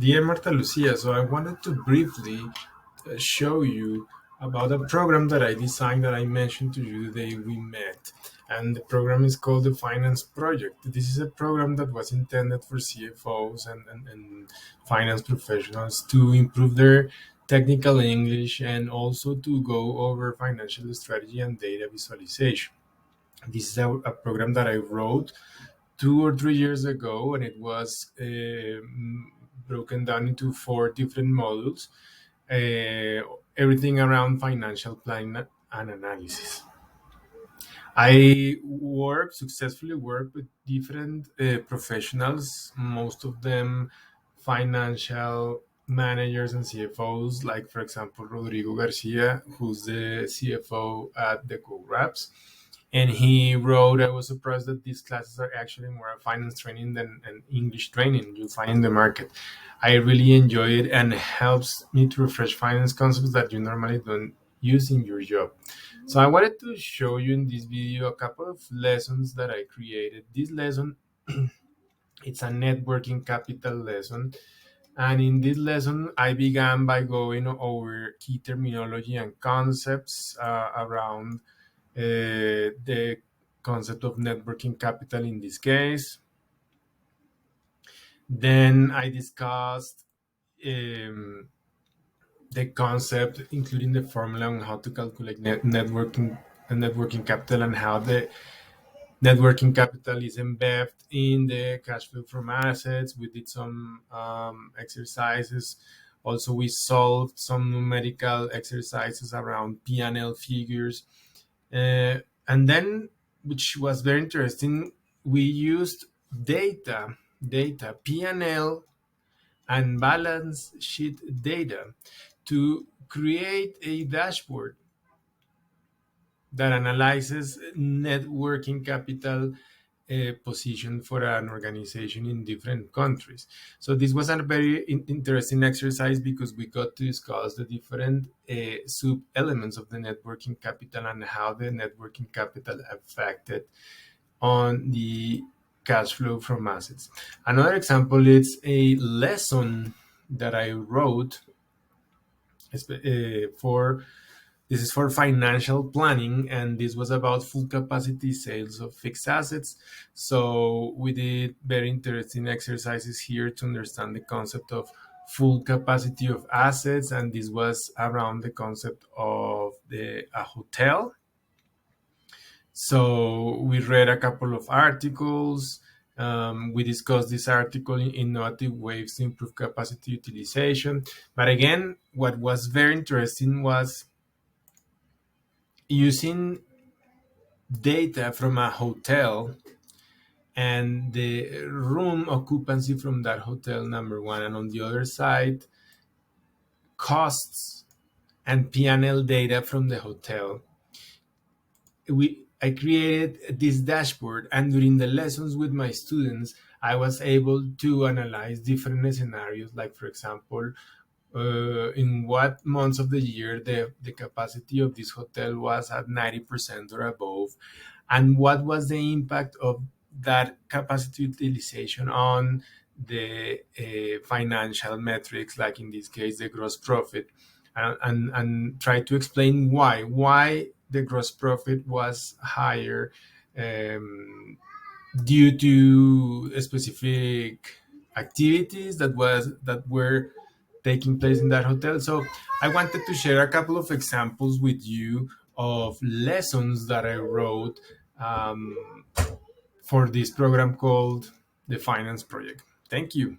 Dear Marta Lucia, so I wanted to briefly show you about a program that I designed that I mentioned to you the day we met. And the program is called the Finance Project. This is a program that was intended for CFOs and finance professionals to improve their technical English and also to go over financial strategy and data visualization. This is a program that I wrote 2 or 3 years ago, and it was broken down into four different modules, everything around financial planning and analysis. I successfully worked with different professionals, most of them financial managers and CFOs, like, for example, Rodrigo Garcia, who's the CFO at the Co-Raps. And he wrote, I was surprised that these classes are actually more a finance training than an English training you'll find in the market. I really enjoy it and helps me to refresh finance concepts that you normally don't use in your job. So I wanted to show you in this video a couple of lessons that I created. This lesson, it's a networking capital lesson. And in this lesson, I began by going over key terminology and concepts around the concept of networking capital in this case. Then I discussed um, the concept, including the formula on how to calculate networking capital and how the networking capital is embedded in the cash flow from assets. We did some exercises. Also, we solved some numerical exercises around P&L figures. And then, which was very interesting, we used data, P&L and balance sheet data to create a dashboard that analyzes net working capital position for an organization in different countries. So this was a very interesting exercise because we got to discuss the different sub elements of the net working capital and how the net working capital affected on the cash flow from assets. Another example is a lesson that I wrote for this is for financial planning, and this was about full capacity sales of fixed assets. So we did very interesting exercises here to understand the concept of full capacity of assets, and this was around the concept of a hotel. So we read a couple of articles. We discussed this article in innovative ways to improve capacity utilization. But again, what was very interesting was using data from a hotel and the room occupancy from that hotel, number one, and on the other side, costs and P&L data from the hotel. I created this dashboard, and during the lessons with my students, I was able to analyze different scenarios, like, for example, in what months of the year the capacity of this hotel was at 90% or above, and what was the impact of that capacity utilization on the financial metrics, like in this case, the gross profit, and try to explain why the gross profit was higher due to specific activities that were taking place in that hotel. So I wanted to share a couple of examples with you of lessons that I wrote for this program called the Finance Project. Thank you.